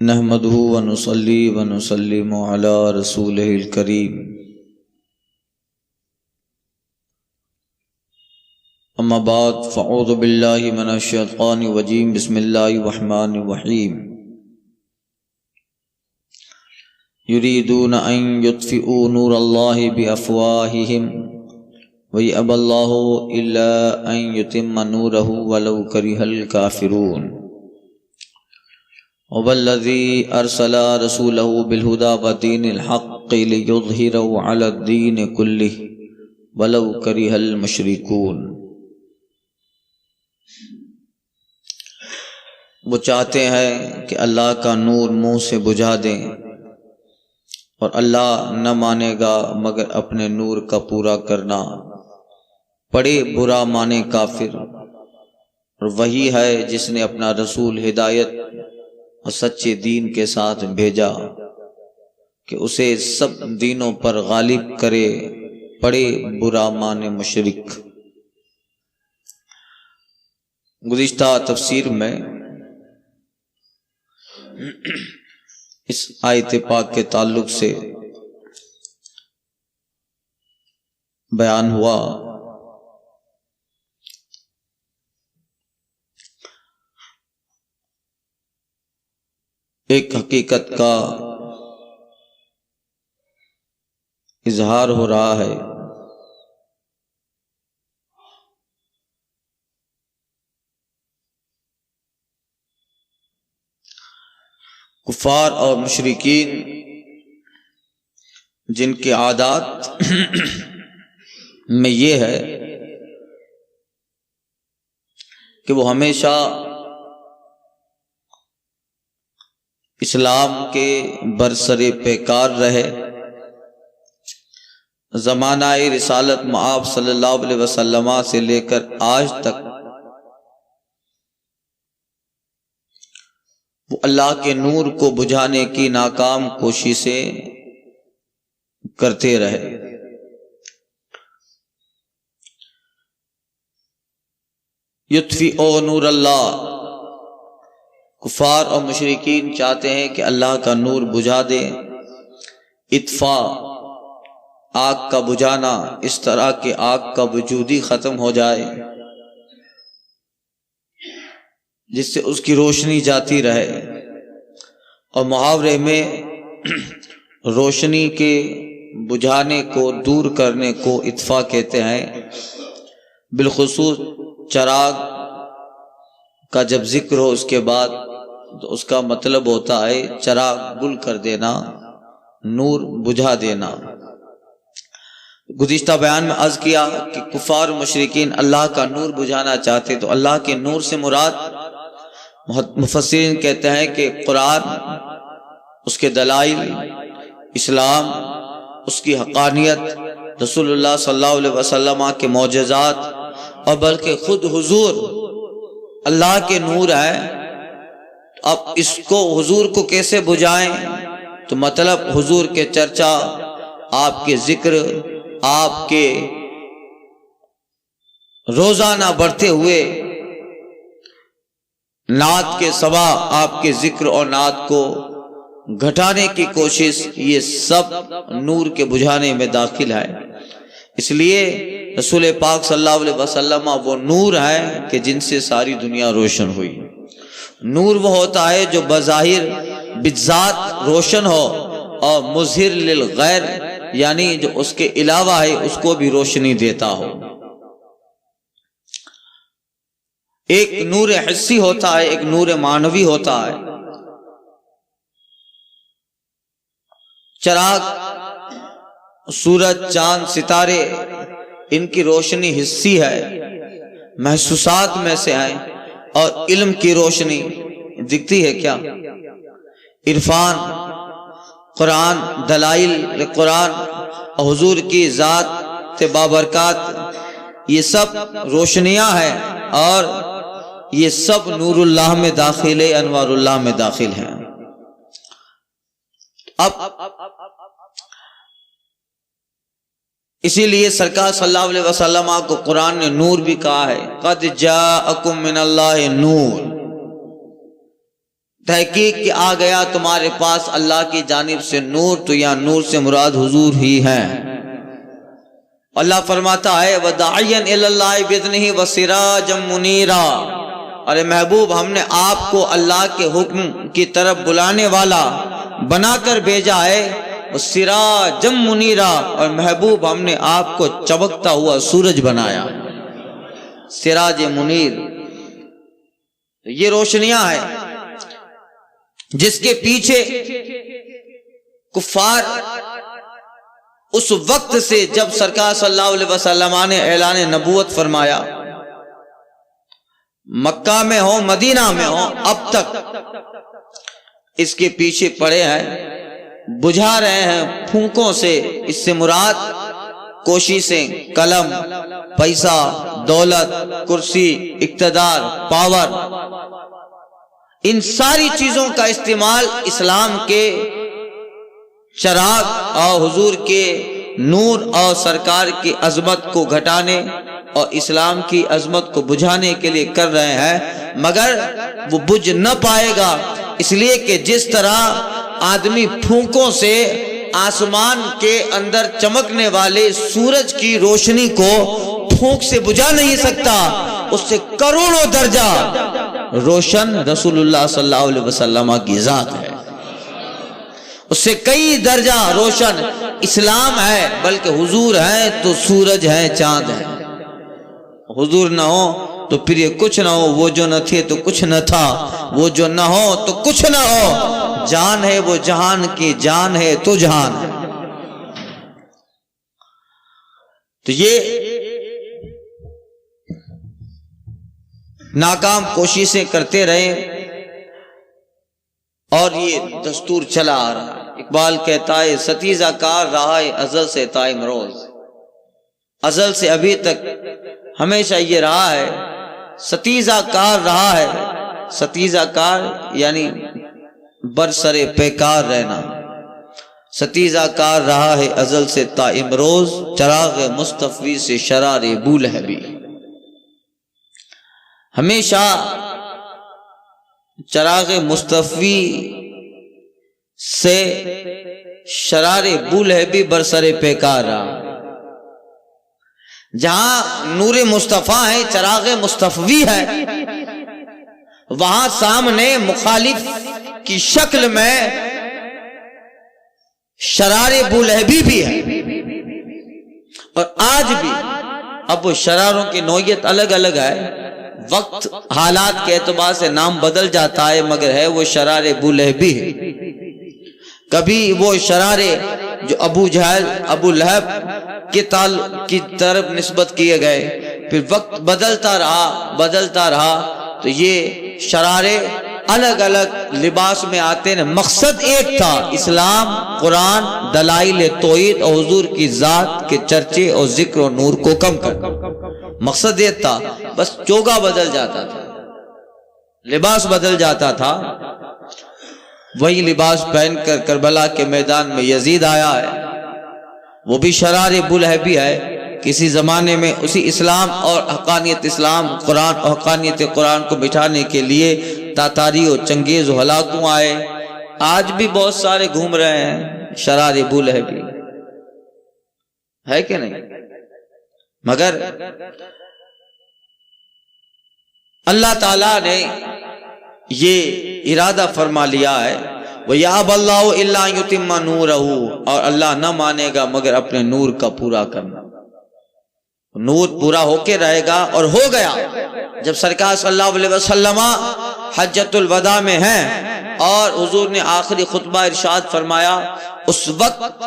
نحمده ونصلي ونسلم على رسوله الكريم اما بعد فاعوذ بالله من الشیطان الرجیم بسم اللہ الرحمن الرحیم یریدون ان یطفئوا نور اللہ بافواہہم ویأبی اللہ الا ان یتم نورہ ولو کرہ الکافرون وَالَّذِي أَرْسَلَ رَسُولَهُ بِالْهُدَى وَدِينِ الْحَقِّ لِيُظْهِرَهُ عَلَى الدِّينِ كُلِّهِ وَلَوْ كَرِهَ الْمُشْرِكُونَ۔ وہ چاہتے ہیں کہ اللہ کا نور منہ سے بجھا دیں اور اللہ نہ مانے گا مگر اپنے نور کا پورا کرنا، پڑے برا مانے کافر۔ اور وہی ہے جس نے اپنا رسول ہدایت اور سچے دین کے ساتھ بھیجا کہ اسے سب دینوں پر غالب کرے، پڑے برا مانے مشرک۔ گزشتہ تفسیر میں اس آیت پاک کے تعلق سے بیان ہوا ایک حقیقت کا اظہار ہو رہا ہے کفار اور مشرکین جن کے عادات میں یہ ہے کہ وہ ہمیشہ اسلام کے برسر پیکار رہے، زمانہ رسالت مآب صلی اللہ علیہ وسلم سے لے کر آج تک وہ اللہ کے نور کو بجھانے کی ناکام کوششیں کرتے رہے۔ یطفئوا نور اللہ، کفار اور مشرکین چاہتے ہیں کہ اللہ کا نور بجھا دے۔ اطفاء آگ کا بجھانا، اس طرح کہ آگ کا وجود ہی ختم ہو جائے جس سے اس کی روشنی جاتی رہے۔ اور محاورے میں روشنی کے بجھانے کو، دور کرنے کو اطفاء کہتے ہیں۔ بالخصوص چراغ کا جب ذکر ہو اس کے بعد تو اس کا مطلب ہوتا ہے چراغ گل کر دینا، نور بجھا دینا۔ گزشتہ بیان میں عرض کیا کہ کفار و مشرکین اللہ کا نور بجھانا چاہتے، تو اللہ کے نور سے مراد مفسرین کہتے ہیں کہ قرآن، اس کے دلائل، اسلام، اس کی حقانیت، رسول اللہ صلی اللہ علیہ وسلم کے معجزات، اور بلکہ خود حضور اللہ کے نور ہے۔ اب اس کو حضور کو کیسے بجھائیں؟ تو مطلب حضور کے چرچا، آپ کے ذکر، آپ کے روزانہ بڑھتے ہوئے نعت کے سوا آپ کے ذکر اور نعت کو گھٹانے کی کوشش، یہ سب نور کے بجھانے میں داخل ہے۔ اس لیے رسول پاک صلی اللہ علیہ وسلم وہ نور ہے کہ جن سے ساری دنیا روشن ہوئی۔ نور وہ ہوتا ہے جو بظاہر بذات روشن ہو اور مظہر للغیر، یعنی جو اس کے علاوہ ہے اس کو بھی روشنی دیتا ہو۔ ایک نور حسی ہوتا ہے، ایک نور معنوی ہوتا ہے۔ چراغ، سورج، چاند، ستارے، ان کی روشنی حسی ہے، محسوسات میں سے ہے۔ اور علم کی روشنی دکھتی ہے کیا؟ عرفان، قرآن، دلائل قرآن اور حضور کی ذات بابرکات، یہ سب روشنیاں ہیں اور یہ سب نور اللہ میں داخل ہے، انوار اللہ میں داخل ہیں۔ اب اسی لیے سرکار صلی اللہ علیہ وسلم کو قرآن نے نور بھی کہا ہے، قد جاءکم من اللہ نور۔ تحقیق کہ آ گیا تمہارے پاس اللہ کی جانب سے نور، تو یہاں نور سے مراد حضور ہی ہیں۔ اللہ فرماتا ہے وَدَاعِيًا إِلَى اللَّهِ بِإِذْنِهِ وَسِرَاجًا مُنِيرًا، ارے محبوب ہم نے آپ کو اللہ کے حکم کی طرف بلانے والا بنا کر بھیجا ہے، سراجا منیرا، اور محبوب ہم نے آپ کو چمکتا ہوا سورج بنایا۔ سراج منیر یہ روشنیاں ہیں جس کے پیچھے کفار اس وقت سے جب سرکار صلی اللہ علیہ وسلم نے اعلان نبوت فرمایا، مکہ میں ہو مدینہ میں ہو، اب تک اس کے پیچھے پڑے ہیں، بجھا رہے ہیں پھونکوں سے۔ اس سے مراد کوششیں، قلم، پیسہ، دولت، کرسی، اقتدار، پاور، ان ساری چیزوں کا استعمال اسلام کے چراغ اور حضور کے نور اور سرکار کی عظمت کو گھٹانے اور اسلام کی عظمت کو بجھانے کے لیے کر رہے ہیں، مگر وہ بجھ نہ پائے گا، اس لیے کہ جس طرح آدمی پھونکوں سے آسمان کے اندر چمکنے والے سورج کی روشنی کو پھونک سے بجھا نہیں سکتا، اس سے کروڑوں درجہ روشن رسول اللہ صلی اللہ علیہ وسلم کی ذات ہے، اس سے کئی درجہ روشن اسلام ہے، بلکہ حضور ہیں تو سورج ہیں، چاند ہے۔ حضور نہ ہو تو پھر یہ کچھ نہ ہو، وہ جو نہ تھے تو کچھ نہ تھا، وہ جو نہ ہو تو کچھ نہ ہو، جان ہے وہ جہان کی جان ہے تو جہان ہے۔ تو یہ ناکام کوششیں کرتے رہے اور یہ دستور چلا آ رہا ہے۔ اقبال کہتا ہے ستیزہ کار رہا ہے ازل سے تا امروز، ازل سے ابھی تک ہمیشہ یہ رہا ہے، ستیزہ کار رہا ہے، ستیزہ کار یعنی برسر پیکار رہنا، ستیزہ کار رہا ہے ازل سے تا امروز، چراغ مصطفی سے شرار بولہبی، ہمیشہ چراغ مصطفی سے شرار بولہبی برسر پیکار رہا۔ جہاں نور مصطفیٰ ہے، چراغ مصطفی ہے، وہاں سامنے مخالف کی شکل میں شرار بولہبی بھی ہے، اور آج بھی اب وہ شراروں کی نوعیت الگ الگ ہے، وقت حالات کے اعتبار سے نام بدل جاتا ہے، مگر ہے وہ شرار بولہبی ہے۔ کبھی وہ شرارے جو ابو جہل، ابو لہب کی طرف نسبت کیے گئے، پھر وقت بدلتا رہا تو یہ شرارے الگ الگ لباس میں آتے ہیں، مقصد ایک تھا، اسلام، قرآن، دلائل توحید اور حضور کی ذات کے چرچے اور ذکر و نور کو کم کر، مقصد ایک تھا، بس چوگا بدل جاتا تھا، لباس بدل جاتا تھا۔ وہی لباس پہن کر کربلا کے میدان میں یزید آیا ہے، وہ بھی شرار بولہبی ہے۔ کسی زمانے میں اسی اسلام اور حقانیت اسلام، قرآن اور حقانیت قرآن کو بٹھانے کے لیے تاتاری اور چنگیز و ہلاکوں آئے، آج بھی بہت سارے گھوم رہے ہیں شرار بولہبی، ہے کہ نہیں؟ مگر اللہ تعالیٰ نے یہ ارادہ فرما لیا ہے وَيَأْبَى اللَّهُ إِلَّا أَن يُتِمَّ نُورَهُ، اور اللہ نہ مانے گا مگر اپنے نور کا پورا کرنا، نور پورا ہو کے رہے گا، اور ہو گیا۔ جب سرکار صلی اللہ علیہ وسلم حجۃ الوداع میں ہیں اور حضور نے آخری خطبہ ارشاد فرمایا، اس وقت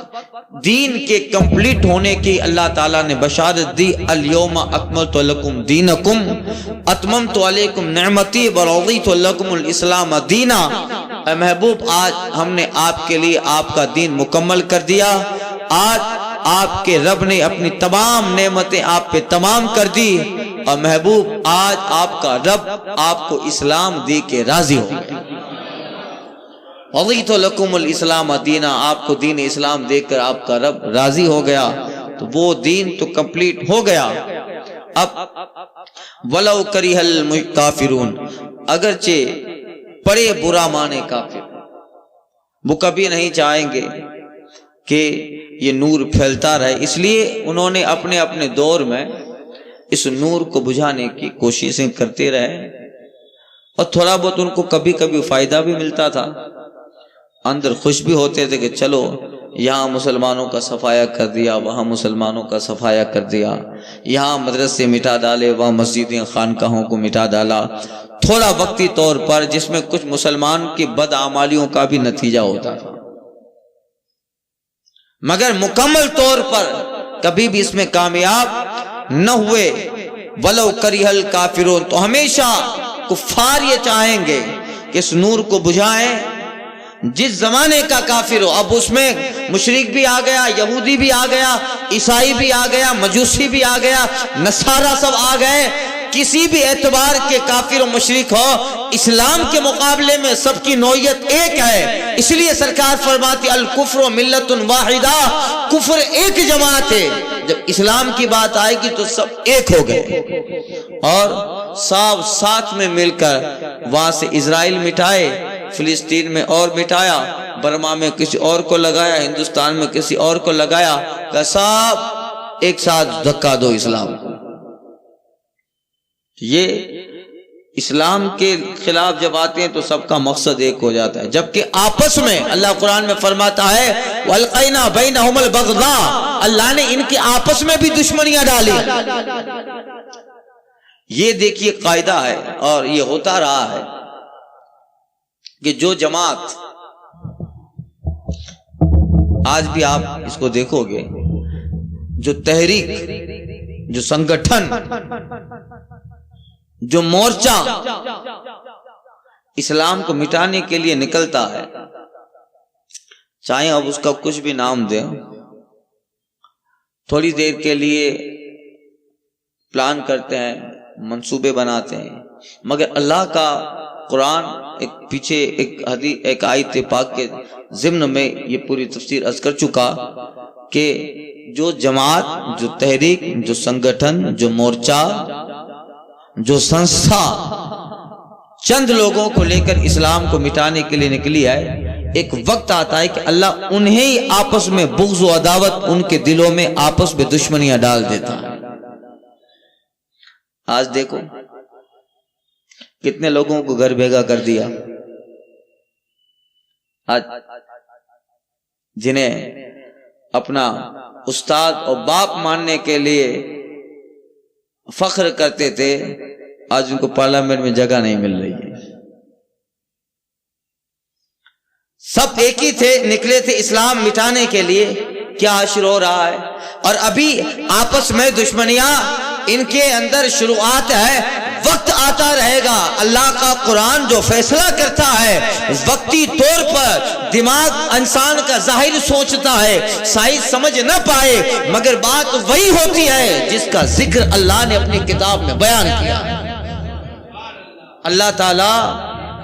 دین کے کمپلیٹ ہونے کی اللہ تعالیٰ نے بشارت دی، الیوم اکملت لکم دینکم اتممت علیکم نعمتی ورضیت لکم الاسلام دینا۔ اے محبوب، آج ہم نے آپ کے لیے آپ کا دین مکمل کر دیا، آج آپ کے رب نے اپنی تمام نعمتیں آپ پہ تمام کر دی، اور محبوب آج آپ کا رب آپ کو اسلام دے کے راضی ہو گیا، رضیت لکم الاسلام دینا، آپ کو دین اسلام دے کر آپ کا رب راضی ہو گیا، تو وہ دین تو کمپلیٹ ہو گیا۔ اب وَلَوْ كَرِهَ الْكَافِرُونَ، اگرچہ بڑے برا معنی کافر، وہ کبھی نہیں چاہیں گے کہ یہ نور پھیلتا رہے، اس لیے انہوں نے اپنے اپنے دور میں اس نور کو بجھانے کی کوششیں کرتے رہے، اور تھوڑا بہت ان کو کبھی کبھی فائدہ بھی ملتا تھا، اندر خوش بھی ہوتے تھے کہ چلو یہاں مسلمانوں کا صفایا کر دیا، وہاں مسلمانوں کا صفایا کر دیا، یہاں مدرسے مٹا ڈالے، وہاں مسجدیں خانقاہوں کو مٹا ڈالا، تھوڑا وقتی طور پر، جس میں کچھ مسلمان کی بدعمالیوں کا بھی نتیجہ ہوتا تھا، مگر مکمل طور پر کبھی بھی اس میں کامیاب نہ ہوئے۔ وَلَوْ كَرِهَ الْكَافِرُونَ، تو ہمیشہ کفار یہ چاہیں گے کہ اس نور کو بجھائیں، جس زمانے کا کافر ہو۔ اب اس میں مشرک بھی آ گیا، یہودی بھی آ گیا، عیسائی بھی آ گیا، مجوسی بھی آ گیا، نصارہ سب آ گئے، کسی بھی اعتبار کے کافر و مشرک ہو، اسلام کے مقابلے میں سب کی نوعیت ایک ہے۔ اس لیے سرکار فرماتی الکفر ملت واحدہ، کفر ایک جماعت ہے۔ جب اسلام کی بات آئے گی تو سب ایک ہو گئے، اور سب ساتھ میں مل کر وہاں سے اسرائیل مٹائے، فلسطین میں اور مٹایا، برما میں کسی اور کو لگایا، ہندوستان میں کسی اور کو لگایا، کہ سب ایک ساتھ دھکا دو اسلام کو۔ یہ اسلام کے خلاف جب آتے ہیں تو سب کا مقصد ایک ہو جاتا ہے، جبکہ آپس میں اللہ قرآن میں فرماتا ہے وَأَلْقَيْنَا بَيْنَهُمُ الْبَغْضَاءَ، اللہ نے ان کے آپس میں بھی دشمنیاں ڈالی۔ یہ دیکھیے قاعدہ ہے، اور یہ ہوتا رہا ہے کہ جو جماعت، آج بھی آپ اس کو دیکھو گے، جو تحریک، جو سنگٹھن، جو مورچہ اسلام کو مٹانے کے لیے نکلتا ہے، چاہے اب اس کا کچھ بھی نام دیں، تھوڑی دیر کے لیے پلان کرتے ہیں، منصوبے بناتے ہیں، مگر اللہ کا قرآن ایک پیچھے ایک آیت پاک کے ضمن میں یہ پوری تفسیر عرض کر چکا کہ جو جماعت، جو تحریک، جو سنگٹھن، جو مورچہ، جو سنستھا چند لوگوں کو لے کر اسلام کو مٹانے کے لیے نکلی ہے، ایک وقت آتا ہے کہ اللہ انہیں آپس میں بغض و عداوت، ان کے دلوں میں آپس میں دشمنیاں ڈال دیتا ہے۔ آج دیکھو کتنے لوگوں کو گھر بھیگا کر دیا، آج جنہیں اپنا استاد اور باپ ماننے کے لیے فخر کرتے تھے، آج ان کو پارلیمنٹ میں جگہ نہیں مل رہی ہے۔ سب ایک ہی تھے، نکلے تھے اسلام مٹانے کے لیے، کیا حشر ہو رہا ہے، اور ابھی آپس میں دشمنیاں ان کے اندر شروعات ہے، وقت آتا رہے گا۔ اللہ کا قرآن جو فیصلہ کرتا ہے وقتی طور پر دماغ انسان کا ظاہر سوچتا ہے، سائنس سمجھ نہ پائے، مگر بات وہی ہوتی ہے جس کا ذکر اللہ نے اپنی کتاب میں بیان کیا۔ اللہ تعالیٰ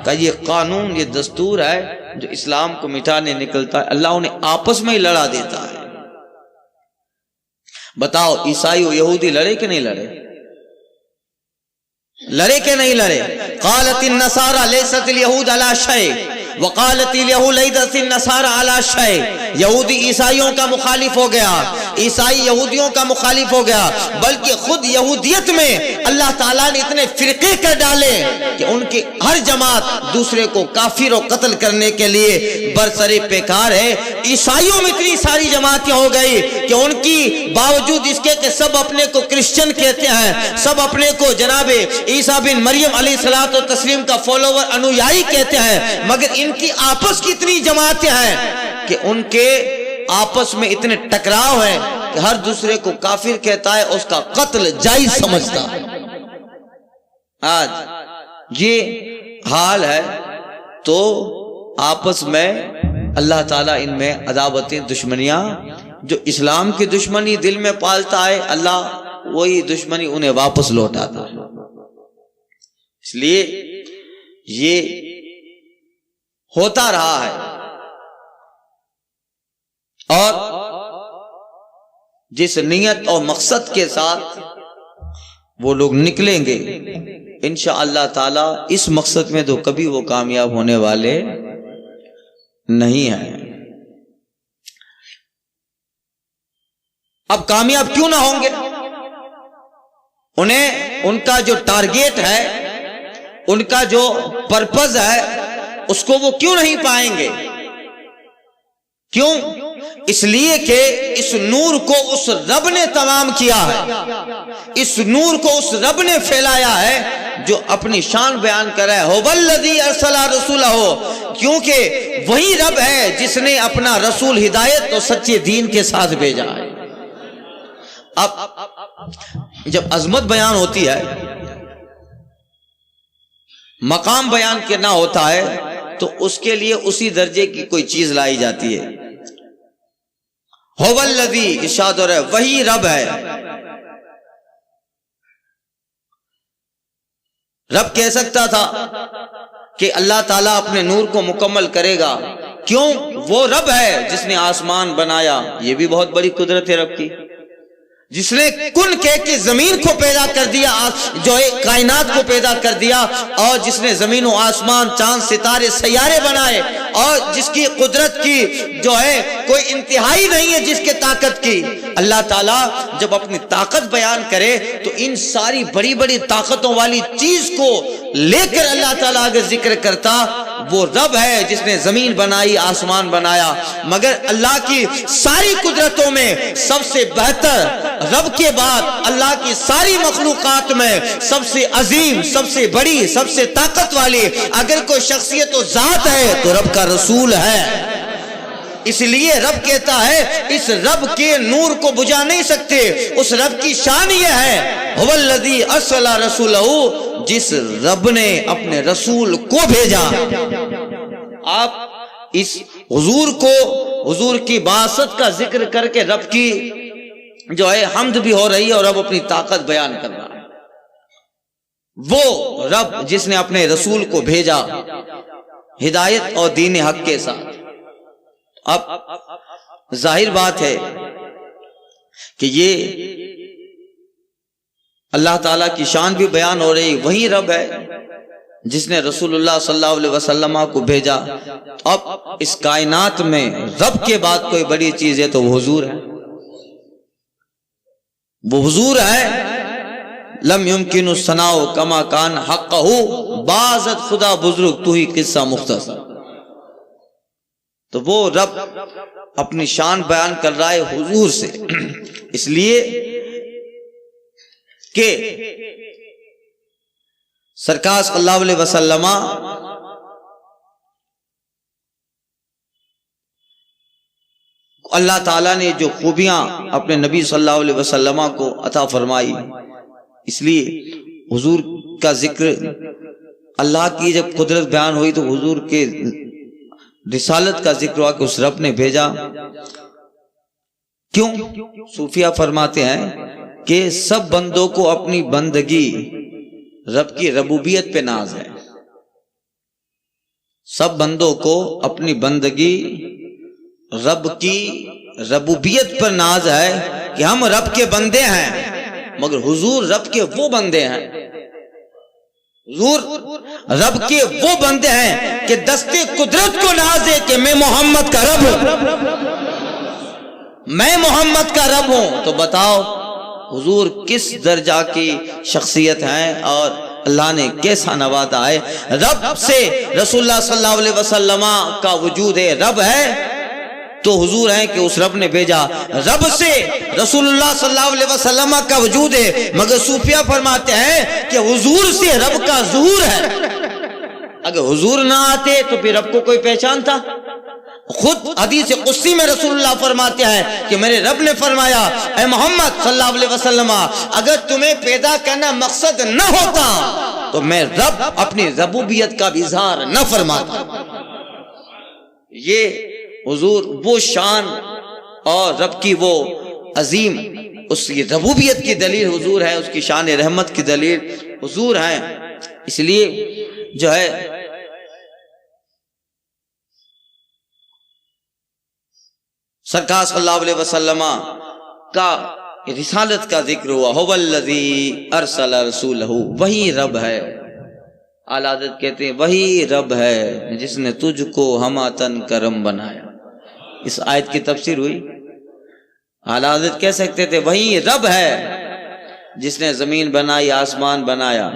کا یہ قانون، یہ دستور ہے، جو اسلام کو مٹانے نکلتا ہے، اللہ انہیں آپس میں ہی لڑا دیتا ہے۔ بتاؤ عیسائی و یہودی لڑے کہ نہیں لڑے؟ لڑے کہ نہیں لڑے؟ قالت النصارى ليست اليهود على شيء وقالت اليهود ليست النصارى على شيء، یہودی عیسائیوں کا مخالف ہو گیا، عیسائی یہودیوں کا مخالف ہو گیا، بلکہ خود یہودیت میں اللہ تعالیٰ نے اتنے فرقے کر ڈالے کہ ان کی ہر جماعت دوسرے کو کافر و قتل کرنے کے لیے برسر پیکار ہے۔ عیسائیوں میں اتنی ساری جماعتیں ہو گئی کہ ان کی باوجود اس کے کہ سب اپنے کو کرسچن کہتے ہیں، سب اپنے کو جناب عیسیٰ بن مریم علیہ الصلوۃ والتسلیم کا فالوور، انویائی کہتے ہیں، مگر ان کی آپس کی اتنی جماعتیں ہیں کہ ان کے آپس میں اتنے ٹکراؤ ہیں کہ ہر دوسرے کو کافر کہتا ہے، اس کا قتل جائز سمجھتا ہے۔ آج یہ حال ہے، تو آپس میں اللہ تعالیٰ ان میں عداوتیں، دشمنیاں، جو اسلام کی دشمنی دل میں پالتا ہے، اللہ وہی دشمنی انہیں واپس لوٹاتا ہے۔ اس لیے یہ ہوتا رہا ہے، اور جس نیت اور مقصد کے ساتھ وہ لوگ نکلیں گے انشاءاللہ تعالی اس مقصد میں تو کبھی وہ کامیاب ہونے والے نہیں ہیں۔ اب کامیاب کیوں نہ ہوں گے؟ انہیں ان کا جو ٹارگیٹ ہے، ان کا جو پرپز ہے، اس کو وہ کیوں نہیں پائیں گے؟ کیوں؟ اس لیے کہ اس نور کو اس رب نے تمام کیا ہے، اس نور کو اس رب نے پھیلایا ہے جو اپنی شان بیان کر رہا ہے، هو الذی ارسل رسولہ، کیونکہ وہی رب ہے جس نے اپنا رسول ہدایت اور سچے دین کے ساتھ بھیجا ہے۔ اب جب عظمت بیان ہوتی ہے، مقام بیان کرنا ہوتا ہے، تو اس کے لیے اسی درجے کی کوئی چیز لائی جاتی ہے۔ هو الذی، ارشاد ہو رہا ہے وہی رب ہے۔ رب کہہ سکتا تھا کہ اللہ تعالیٰ اپنے نور کو مکمل کرے گا، کیوں؟ وہ رب ہے جس نے آسمان بنایا، یہ بھی بہت بڑی قدرت ہے رب کی، جس نے کن کہہ کے زمین کو پیدا کر دیا، جو کائنات کو پیدا کر دیا، اور جس نے زمین و آسمان، چاند، ستارے، سیارے بنائے، اور جس کی قدرت کی جو ہے کوئی انتہائی نہیں ہے، جس کے طاقت کی۔ اللہ تعالیٰ جب اپنی طاقت بیان کرے تو ان ساری بڑی بڑی طاقتوں والی چیز کو لے کر اللہ تعالیٰ اگر ذکر کرتا، وہ رب ہے جس نے زمین بنائی، آسمان بنایا۔ مگر اللہ کی ساری قدرتوں میں سب سے بہتر، رب کے بعد اللہ کی ساری مخلوقات میں سب سے عظیم، سب سے بڑی، سب سے طاقت والی اگر کوئی شخصیت و ذات ہے تو رب کا رسول ہے۔ اس لیے رب کہتا ہے اس رب کے نور کو بجھا نہیں سکتے، اس رب کی شان یہ ہے، هو الذی ارسل رسولہ، جس رب نے اپنے رسول کو بھیجا۔ آپ اس حضور کو، حضور کی بعثت کا ذکر کر کے رب کی جو ہے حمد بھی ہو رہی ہے، اور رب اپنی طاقت بیان کر رہا ہے۔ وہ رب جس نے اپنے رسول کو بھیجا ہدایت اور دین حق کے ساتھ۔ اب ظاہر بات ہے کہ یہ اللہ تعالیٰ کی شان بھی بیان ہو رہی، وہی رب ہے جس نے رسول اللہ صلی اللہ علیہ وسلم کو بھیجا۔ اب اس کائنات میں رب کے بعد کوئی بڑی چیز ہے تو وہ حضور ہے، وہ حضور ہے۔ لم یمکن الثناء کما کان حقہ، بازت خدا بزرگ تو ہی قصہ مختصر۔ تو وہ رب اپنی شان بیان کر رہا ہے حضور سے، اس لیے کہ سرکار صلی اللہ علیہ وسلم اللہ تعالیٰ نے جو خوبیاں اپنے نبی صلی اللہ علیہ وسلم کو عطا فرمائی، اس لیے حضور کا ذکر، اللہ کی جب قدرت بیان ہوئی تو حضور کے رسالت کا ذکر ہوا کہ اس رب نے بھیجا۔ کیوں؟ صوفیہ فرماتے ہیں کہ سب بندوں کو اپنی بندگی رب کی ربوبیت پہ ناز ہے، سب بندوں کو اپنی بندگی رب کی ربوبیت پر ناز ہے کہ ہم رب کے بندے ہیں، مگر حضور رب کے وہ بندے ہیں، حضور رب کے وہ بندے ہیں کہ دستے قدرت کو ناز ہے کہ میں محمد کا رب ہوں، میں محمد کا رب ہوں۔ تو بتاؤ حضور کس درجہ کی شخصیت ہیں اور اللہ نے کیسا نوازا ہے۔ رب سے رسول اللہ صلی اللہ علیہ وسلم کا وجود ہے، رب ہے تو حضور ہیں کہ اس رب نے بھیجا، رب سے رسول اللہ صلی اللہ علیہ وسلم کا وجود ہے، مگر صوفیہ فرماتے ہیں کہ حضور سے رب کا ظہور ہے۔ اگر حضور نہ آتے تو پھر رب کو کوئی پہچان تھا؟ خود حدیث قدسی میں رسول اللہ فرماتے ہیں کہ میرے رب نے فرمایا اے محمد صلی اللہ علیہ وسلم، اگر تمہیں پیدا کرنا مقصد نہ ہوتا تو میں رب اپنی ربوبیت کا بھی اظہار نہ فرماتا۔ یہ حضور وہ شان اور رب کی وہ عظیم اس کی ربوبیت کی دلیل حضور ہے، اس کی شان رحمت کی دلیل حضور ہے۔ اس لیے جو ہے سرکار صلی اللہ علیہ وسلم کا رسالت کا ذکر ہوا، هو الذی ارسل رسولہ، وہی رب ہے۔ اعلیٰ حضرت کہتے ہیں وہی رب ہے جس نے تجھ کو ہماتن کرم بنایا۔ اس آیت کی تفسیر ہوئی۔ اعلیٰ حضرت کہہ سکتے تھے وہی رب ہے جس نے زمین بنائی، آسمان بنایا،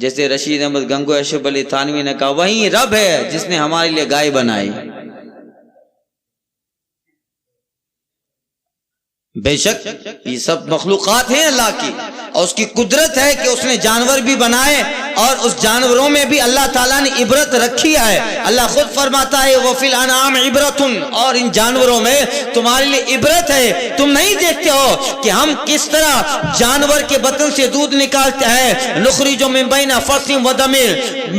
جیسے رشید احمد گنگو اشرف علی تھانوی نے کہا وہی رب ہے جس نے ہمارے لیے گائے بنائی۔ بے شک یہ سب مخلوقات ہیں اللہ کی، اور اس کی قدرت ہے کہ اس نے جانور بھی بنائے، اور اس جانوروں میں بھی اللہ تعالیٰ نے عبرت رکھی ہے۔ اللہ خود فرماتا ہے وَفِي الْأَنْعَامِ عِبْرَةٌ، اور ان جانوروں میں تمہارے لیے عبرت ہے۔ تم نہیں دیکھتے ہو کہ ہم کس طرح جانور کے بطن سے دودھ نکالتے ہیں، نخرج من بین فرث و دم،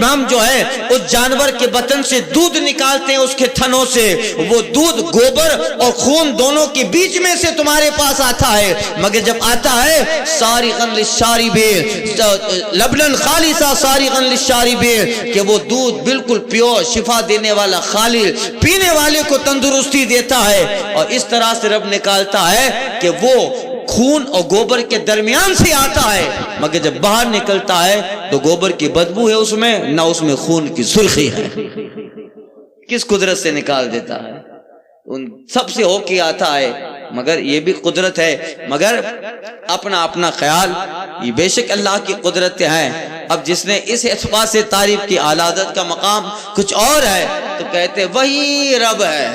ہم جو ہے اس جانور کے بطن سے دودھ نکالتے ہیں، اس کے تھنوں سے، وہ دودھ گوبر اور خون دونوں کے بیچ میں سے تمہارے پاس آتا ہے، مگر جب آتا ہے سارغا للشاربین، لبنا خالصا سارغا للشاربین، کہ وہ دودھ بالکل پیور، شفا دینے والا، خالص، پینے والے کو تندرستی دیتا ہے۔ اور اس طرح سے رب نکالتا ہے کہ وہ خون اور گوبر کے درمیان سے آتا ہے، مگر جب باہر نکلتا ہے تو گوبر کی بدبو ہے اس میں، نہ اس میں خون کی سرخی ہے۔ کس قدرت سے نکال دیتا ہے؟ ان سب سے ہو کے آتا ہے، مگر یہ بھی قدرت ہے، مگر اپنا اپنا خیال، یہ بے شک اللہ کی قدرتیں ہیں۔ اب جس نے اس اعتبار سے تعریف کی اعلیٰ حضرت کا مقام کچھ اور ہے تو کہتے وہی رب ہے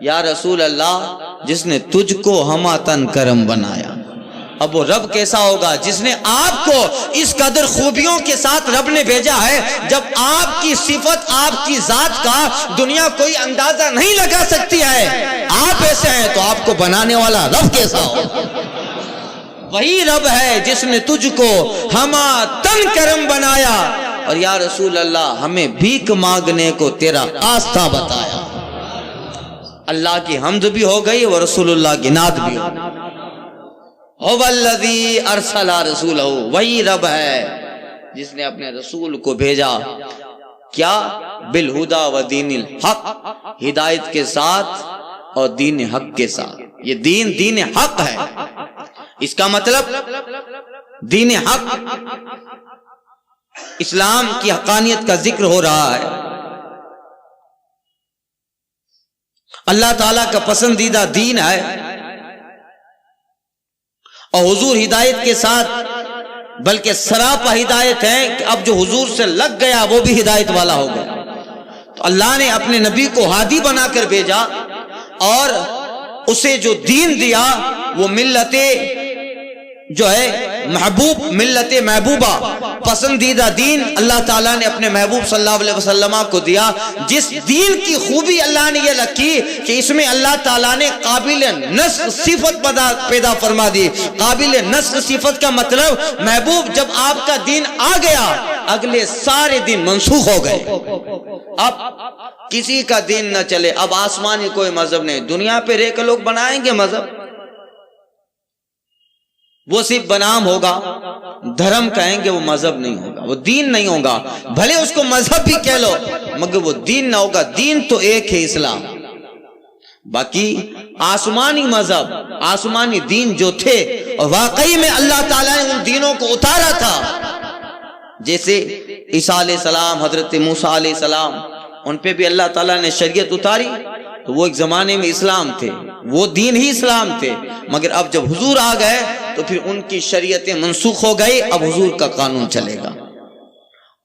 یا رسول اللہ جس نے تجھ کو ہماتن کرم بنایا۔ اب وہ رب کیسا ہوگا جس نے آپ کو اس قدر خوبیوں کے ساتھ رب نے بھیجا ہے، جب آپ کی صفت، آپ کی ذات کا دنیا کوئی اندازہ نہیں لگا سکتی ہے، آپ ایسے ہیں تو آپ کو بنانے والا رب کیسا ہو؟ وہی رب ہے جس نے تجھ کو ہماتن کرم بنایا، اور یا رسول اللہ ہمیں بھیک مانگنے کو تیرا آستہ بتایا۔ اللہ کی حمد بھی ہو گئی اور رسول اللہ کی نعت بھی ہو گئی۔ هو الذی ارسل رسولہ، وہی رب ہے جس نے اپنے رسول کو بھیجا، کیا؟ بالہدا و دین الحق، ہدایت کے ساتھ اور دین حق کے ساتھ۔ یہ دین حق ہے، اس کا مطلب دین حق، اسلام کی حقانیت کا ذکر ہو رہا ہے، اللہ تعالیٰ کا پسندیدہ دین ہے، اور حضور ہدایت کے ساتھ، بلکہ سراپا ہدایت ہے کہ اب جو حضور سے لگ گیا وہ بھی ہدایت والا ہو گیا۔ تو اللہ نے اپنے نبی کو ہادی بنا کر بھیجا، اور اسے جو دین دیا وہ ملت جو ہے محبوب، ملت محبوبہ، پسندیدہ دین اللہ تعالیٰ نے اپنے محبوب صلی اللہ علیہ وسلم کو دیا، جس دین کی خوبی اللہ نے یہ رکھی کہ اس میں اللہ تعالیٰ نے قابل نسخ صفت پیدا فرما دی۔ قابل نسخ صفت کا مطلب محبوب جب آپ کا دین آ گیا اگلے سارے دین منسوخ ہو گئے، اب کسی کا دین نہ چلے، اب آسمانی کوئی مذہب نہیں، دنیا پہ رہ کے لوگ بنائیں گے مذہب، وہ صرف بنام ہوگا، دھرم کہیں گے، وہ مذہب نہیں ہوگا، وہ دین نہیں ہوگا، بھلے اس کو مذہب بھی کہہ لو مگر وہ دین نہ ہوگا۔ دین تو ایک ہے اسلام، باقی آسمانی مذہب، آسمانی دین جو تھے، اور واقعی میں اللہ تعالیٰ نے ان دینوں کو اتارا تھا، جیسے عیسیٰ علیہ السلام، حضرت موسیٰ علیہ السلام، ان پہ بھی اللہ تعالیٰ نے شریعت اتاری، تو وہ ایک زمانے میں اسلام تھے، وہ دین ہی اسلام تھے، مگر اب جب حضور آ گئے تو پھر ان کی شریعتیں منسوخ ہو گئی، اب حضور کا قانون چلے گا،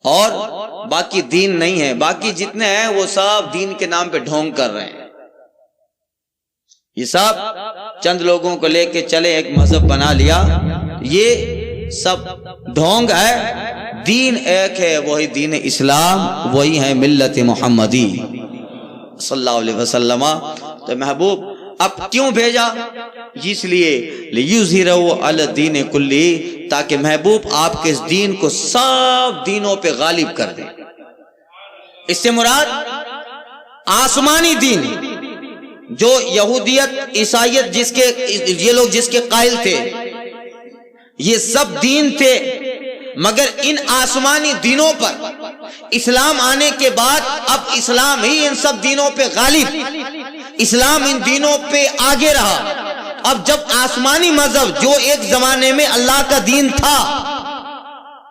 اور باقی دین نہیں ہے، باقی جتنے ہیں وہ سب دین کے نام پہ ڈھونگ کر رہے ہیں، یہ سب چند لوگوں کو لے کے چلے ایک مذہب بنا لیا، یہ سب ڈھونگ ہے، دین ایک ہے، وہی دین اسلام، وہی ہے ملت محمدی صلی اللہ علیہ وسلم۔ تو محبوب اب کیوں بھیجا؟ اس لیے لِيُظْهِرَهُ عَلَى الدِّينِ كُلِّهِ، تاکہ محبوب آپ کے اس دین کو سب دینوں پہ غالب کر دیں۔ اس سے مراد آسمانی دین، جو یہودیت، عیسائیت جس کے یہ لوگ جس کے قائل تھے، یہ سب دین تھے، مگر ان آسمانی دینوں پر اسلام آنے کے بعد اب اسلام ہی ان سب دینوں پہ غالب، اسلام ان دینوں پہ آگے رہا، اب جب آسمانی مذہب جو ایک زمانے میں اللہ کا دین تھا،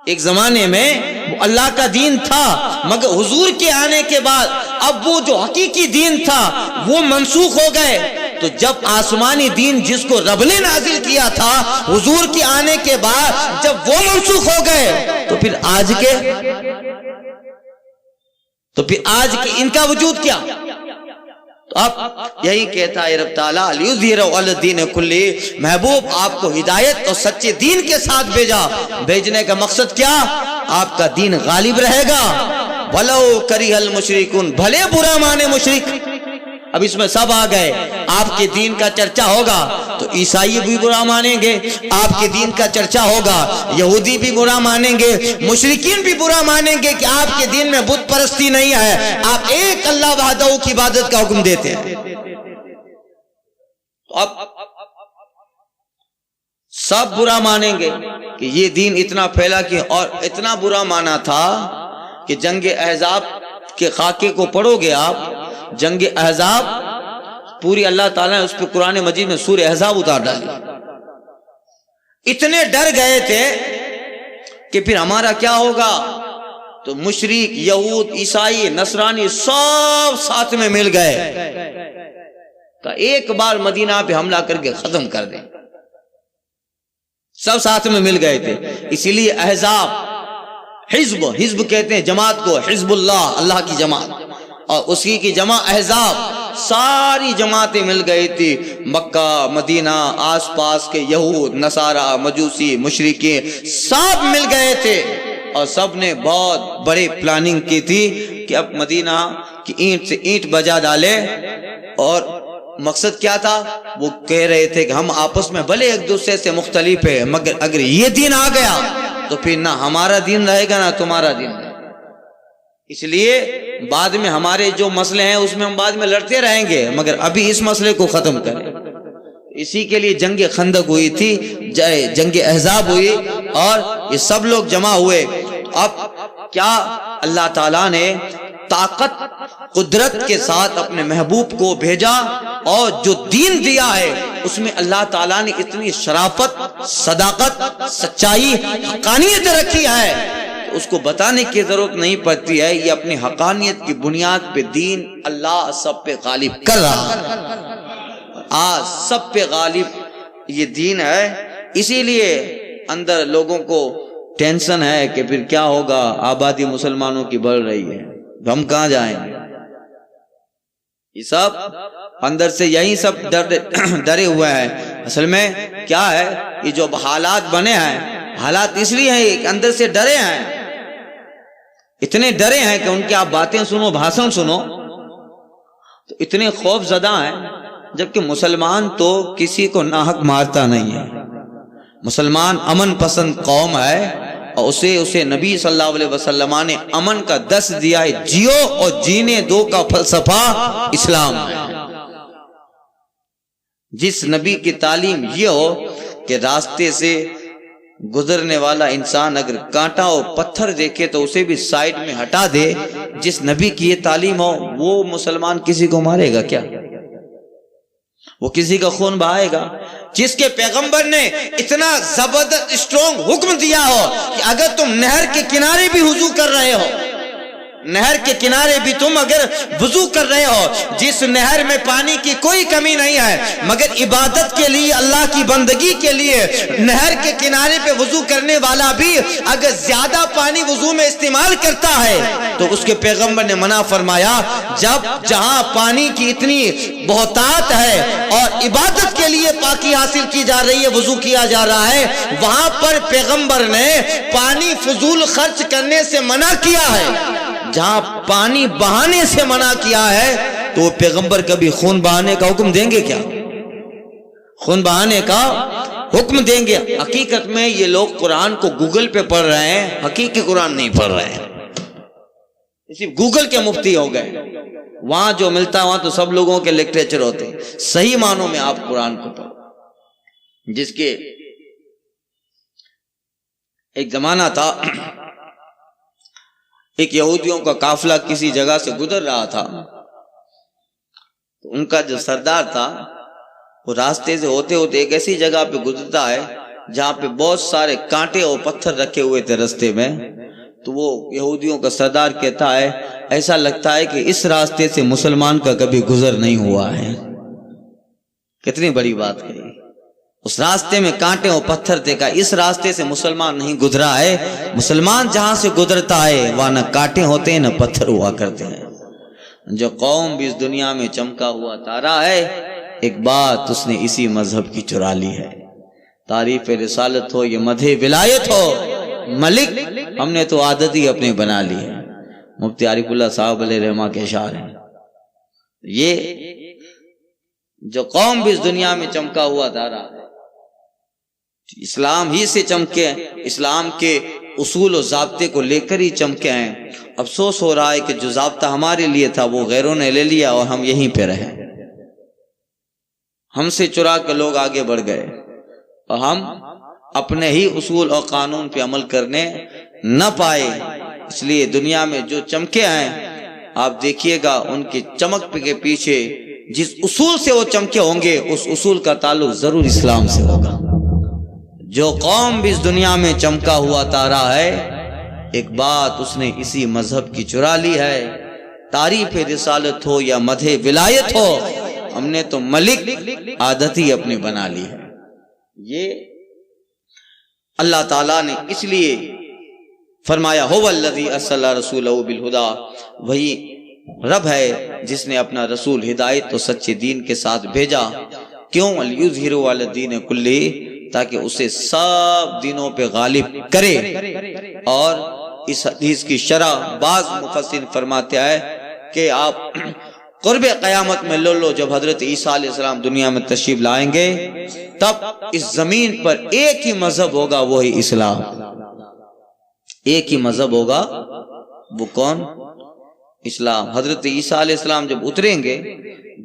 ایک زمانے میں وہ اللہ کا دین تھا، مگر حضور کے آنے کے بعد اب وہ جو حقیقی دین تھا وہ منسوخ ہو گئے. تو جب آسمانی دین جس کو رب نے نازل کیا تھا حضور کے آنے کے بعد جب وہ منسوخ ہو گئے تو پھر آج کے ان کا وجود کیا؟ تو اب یہی کہتا ہے رب تعالیٰ لیظہرہ علی الدین کلہ، محبوب آپ کو ہدایت اور سچے دین کے ساتھ بھیجنے کا مقصد کیا؟ آپ کا دین غالب رہے گا. وَلَوْ کَرِہَ الْمُشْرِكُونَ، بھلے برا مانے مشرک. اب اس میں سب آ گئے. آپ کے دین کا چرچا ہوگا تو عیسائی بھی برا مانیں گے، آپ کے دین کا چرچا ہوگا یہودی بھی برا مانیں گے، مشرکین بھی برا مانیں گے کہ آپ کے دین میں بت پرستی نہیں ہے، آپ ایک اللہ وحدہ کی عبادت کا حکم دیتے ہیں. اب سب برا مانیں گے کہ یہ دین اتنا پھیلا کہ، اور اتنا برا مانا تھا کہ جنگ احزاب کے خاکے کو پڑھو گے آپ. جنگ احزاب پوری اللہ تعالیٰ نے اس پہ قرآن مجید میں سورہ احزاب اتار ڈالی. اتنے ڈر گئے تھے کہ پھر ہمارا کیا ہوگا. تو مشرک، یہود، عیسائی، نصرانی سب ساتھ میں مل گئے کہ ایک بار مدینہ پہ حملہ کر کے ختم کر دیں. سب ساتھ میں مل گئے تھے. اسی لیے احزاب، حزب کہتے ہیں جماعت کو، حزب اللہ، اللہ کی جماعت، اور اسی کی جمع احزاب. ساری جماعتیں مل گئی تھی. مکہ، مدینہ، آس پاس کے یہود، نصارہ، مجوسی، مشرکین سب مل گئے تھے اور سب نے بہت بڑی پلاننگ کی تھی کہ اب مدینہ کی اینٹ سے اینٹ بجا ڈالے. اور مقصد کیا تھا؟ وہ کہہ رہے تھے کہ ہم آپس میں بھلے ایک دوسرے سے مختلف ہیں، مگر اگر یہ دین آ گیا تو پھر نہ ہمارا دین رہے گا نہ تمہارا دین رہے گا. اس لیے بعد میں ہمارے جو مسئلے ہیں اس میں ہم بعد میں لڑتے رہیں گے، مگر ابھی اس مسئلے کو ختم کریں. اسی کے لیے جنگ خندق ہوئی تھی، جنگ احزاب ہوئی اور یہ سب لوگ جمع ہوئے. اب کیا اللہ تعالیٰ نے طاقت قدرت کے ساتھ اپنے محبوب کو بھیجا، اور جو دین دیا ہے اس میں اللہ تعالیٰ نے اتنی شرافت، صداقت، سچائی، حقانیت رکھی ہے، اس کو بتانے کی ضرورت نہیں پڑتی ہے. یہ اپنی حقانیت کی بنیاد پہ دین اللہ سب پہ غالب کر رہا ہے. آج سب پہ غالب یہ دین ہے. اسی لیے اندر لوگوں کو ٹینشن ہے کہ پھر کیا ہوگا، آبادی مسلمانوں کی بڑھ رہی ہے، ہم کہاں جائیں گے. یہ سب اندر سے یہی سب ڈرے ہوئے ہیں. اصل میں کیا ہے، یہ جو حالات بنے ہیں، حالات اس لیے ہیں کہ اندر سے ڈرے ہیں. اتنے ڈرے ہیں کہ ان کی آپ باتیں سنو، بھاشن سنو تو اتنے خوف زدہ ہیں. جبکہ مسلمان تو کسی کو ناحق مارتا نہیں ہے. مسلمان امن پسند قوم ہے، اور اسے نبی صلی اللہ علیہ وسلم نے امن کا دس دیا ہے. جیو اور جینے دو کا فلسفہ اسلام ہے. جس نبی کی تعلیم یہ ہو کہ راستے سے گزرنے والا انسان اگر کانٹا اور پتھر دیکھے تو اسے بھی سائیڈ میں ہٹا دے، جس نبی کی یہ تعلیم ہو، وہ مسلمان کسی کو مارے گا کیا؟ وہ کسی کا خون بہائے گا؟ جس کے پیغمبر نے اتنا زبردست اسٹرانگ حکم دیا ہو کہ اگر تم نہر کے کنارے بھی وضو کر رہے ہو، نہر کے کنارے بھی تم اگر وضو کر رہے ہو، جس نہر میں پانی کی کوئی کمی نہیں ہے، مگر عبادت کے لیے، اللہ کی بندگی کے لیے نہر کے کنارے پہ وضو کرنے والا بھی اگر زیادہ پانی وضو میں استعمال کرتا ہے تو اس کے پیغمبر نے منع فرمایا. جہاں پانی کی اتنی بہتات ہے اور عبادت کے لیے پاکی حاصل کی جا رہی ہے، وضو کیا جا رہا ہے، وہاں پر پیغمبر نے پانی فضول خرچ کرنے سے منع کیا ہے. جہاں پانی بہانے سے منع کیا ہے تو پیغمبر کبھی خون بہانے کا حکم دیں گے کیا؟ خون بہانے کا حکم دیں گے؟ حقیقت میں یہ لوگ قرآن کو گوگل پہ پڑھ رہے ہیں، حقیقی قرآن نہیں پڑھ رہے ہیں. صرف گوگل کے مفتی ہو گئے. وہاں جو ملتا وہاں تو سب لوگوں کے لٹریچر ہوتے ہیں. صحیح معنوں میں آپ قرآن کو پڑھو. جس کے ایک زمانہ تھا، ایک یہودیوں کا قافلہ کسی جگہ سے گزر رہا تھا، تو ان کا جو سردار تھا وہ راستے سے ہوتے ہوتے ایک ایسی جگہ پہ گزرتا ہے جہاں پہ بہت سارے کانٹے اور پتھر رکھے ہوئے تھے راستے میں. تو وہ یہودیوں کا سردار کہتا ہے ایسا لگتا ہے کہ اس راستے سے مسلمان کا کبھی گزر نہیں ہوا ہے. کتنی بڑی بات کہی. اس راستے میں کانٹے اور پتھر تھے، کہ اس راستے سے مسلمان نہیں گزرا ہے. مسلمان جہاں سے گزرتا ہے وہاں نہ کانٹے ہوتے ہیں نہ پتھر ہوا کرتے ہیں. جو قوم بھی اس دنیا میں چمکا ہوا تارا ہے، ایک بات اس نے اسی مذہب کی چرا لی ہے. تعریف رسالت ہو یا مدح ولایت ہو، ملک ہم نے تو عادت ہی اپنے بنا لی ہے. مفتی عارف اللہ صاحب علیہ رحمہ کے اشعار ہیں. یہ جو قوم بھی اس دنیا میں چمکا ہوا تارا ہے، اسلام ہی سے چمکے ہیں، اسلام کے اصول و ضابطے کو لے کر ہی چمکے ہیں. افسوس ہو رہا ہے کہ جو ضابطہ ہمارے لیے تھا وہ غیروں نے لے لیا اور ہم یہیں پہ رہے. ہم سے چرا کے لوگ آگے بڑھ گئے اور ہم اپنے ہی اصول اور قانون پہ عمل کرنے نہ پائے. اس لیے دنیا میں جو چمکے ہیں آپ دیکھیے گا ان کی چمک کے پیچھے جس اصول سے وہ چمکے ہوں گے اس اصول کا تعلق ضرور اسلام سے ہوگا. جو قوم بھی اس دنیا میں چمکا ہوا تارا ہے، ایک بات اس نے اسی مذہب کی چرا لی ہے. تعریف رسالت ہو یا مدح ولایت ہو، ہم نے تو ملک عادت ہی اپنی بنا لی ہے. یہ اللہ تعالیٰ نے اس لیے فرمایا هو الذی ارسل رسولہ بالہدی، وہی رب ہے جس نے اپنا رسول ہدایت و سچے دین کے ساتھ بھیجا. کیوں؟ لیظہرہ علی الدین کلہ، تاکہ اسے سب دینوں پہ غالب کرے. اور اس حدیث کی شرح بعض مفسرین فرماتے ہیں کہ آپ قرب قیامت میں لو جب حضرت عیسیٰ علیہ السلام دنیا میں تشریف لائیں گے تب اس زمین پر ایک ہی مذہب ہوگا، وہی اسلام. ایک ہی مذہب ہوگا، وہ کون؟ اسلام. حضرت عیسیٰ علیہ السلام جب اتریں گے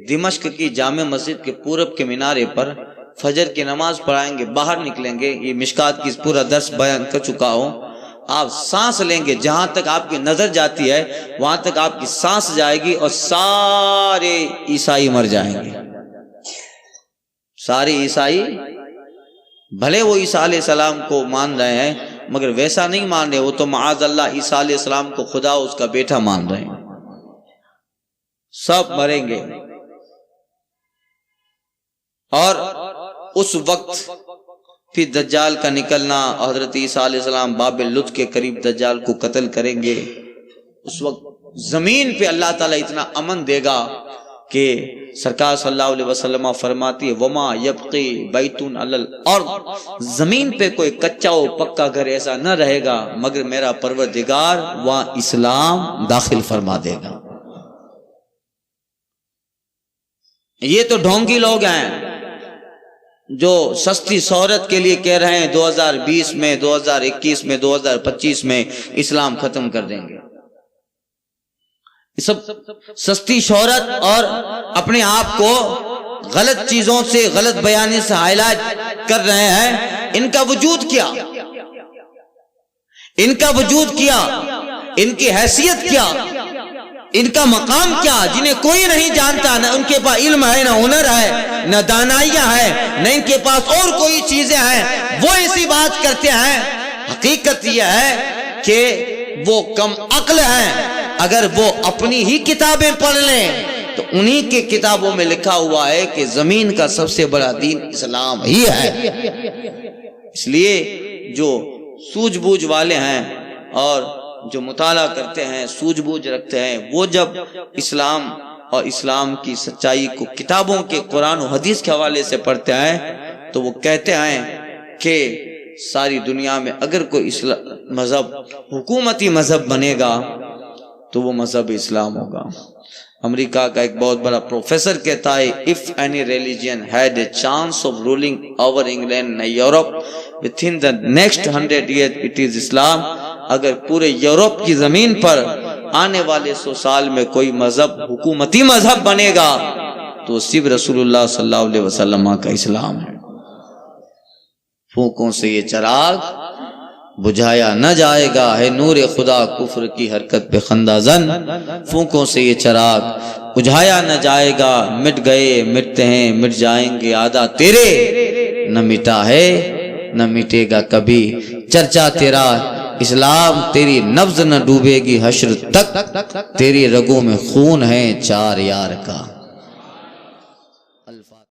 دمشق کی جامع مسجد کے پورب کے مینارے پر، فجر کی نماز پڑھائیں گے، باہر نکلیں گے. یہ مشکات کی پورا درس بیان کر چکا ہوں. آپ سانس لیں گے، جہاں تک آپ کی نظر جاتی ہے وہاں تک آپ کی سانس جائے گی اور سارے عیسائی مر جائیں گے. سارے عیسائی، بھلے وہ عیسیٰ علیہ السلام کو مان رہے ہیں مگر ویسا نہیں مان رہے. وہ تو معاذ اللہ عیسیٰ علیہ السلام کو خدا اس کا بیٹا مان رہے ہیں. سب مریں گے. اور اس وقت پھر دجال کا نکلنا، حضرت عیسیٰ علیہ السلام باب لط کے قریب دجال کو قتل کریں گے. اس وقت زمین پہ اللہ تعالیٰ اتنا امن دے گا کہ سرکار صلی اللہ علیہ وسلم فرماتی ہے وما یبقی بیتون علی الارض، زمین پہ کوئی کچا و پکا گھر ایسا نہ رہے گا مگر میرا پروردگار وہاں اسلام داخل فرما دے گا. یہ تو ڈھونگی لوگ ہیں جو سستی سہولت کے لیے کہہ رہے ہیں 2020 میں 2021 میں 2025 میں اسلام ختم کر دیں گے. یہ سب سستی شہرت اور اپنے آپ کو غلط چیزوں سے، غلط بیانی سے ہائلائٹ کر رہے ہیں. ان کا وجود کیا؟ ان کا وجود کیا؟ ان کی حیثیت کیا؟ ان کا مقام کیا؟ جنہیں کوئی نہیں جانتا، نہ ان کے پاس علم ہے، نہ ہنر ہے، نہ دانائیاں ہے، نہ ان کے پاس اور کوئی چیزیں ہیں، وہ ایسی بات کرتے ہیں. حقیقت یہ ہے کہ وہ کم عقل ہیں. اگر وہ اپنی ہی کتابیں پڑھ لیں تو انہی کے کتابوں میں لکھا ہوا ہے کہ زمین کا سب سے بڑا دین اسلام ہی ہے. اس لیے جو سوجھ بوجھ والے ہیں اور جو مطالعہ کرتے ہیں، سوجھ بوجھ رکھتے ہیں، وہ جب اسلام اور اسلام کی سچائی کو کتابوں کے قرآن و حدیث کے حوالے سے پڑھتے ہیں تو وہ کہتے ہیں کہ ساری دنیا میں اگر کوئی مذہب حکومتی مذہب بنے گا تو وہ مذہب اسلام ہوگا. امریکہ کا ایک بہت بڑا پروفیسر کہتا ہے if any religion had a chance of ruling over England and Europe within the next 100 years it is Islam. اگر پورے یورپ کی زمین پر آنے والے 100 سال میں کوئی مذہب حکومتی مذہب بنے گا تو صرف رسول اللہ صلی اللہ علیہ وسلم کا اسلام ہے. پھونکوں سے یہ چراغ بجھایا نہ جائے گا، ہے نور خدا کفر کی حرکت پہ خندہ زن. پھونکوں سے یہ چراغ اجھایا نہ جائے گا، مٹ گئے مٹتے ہیں مٹ جائیں گے آدھا تیرے، نہ مٹا ہے نہ مٹے گا کبھی چرچا تیرا اسلام، تیری نبض نہ ڈوبے گی حشر تک، تیری رگوں میں خون ہے چار یار کا۔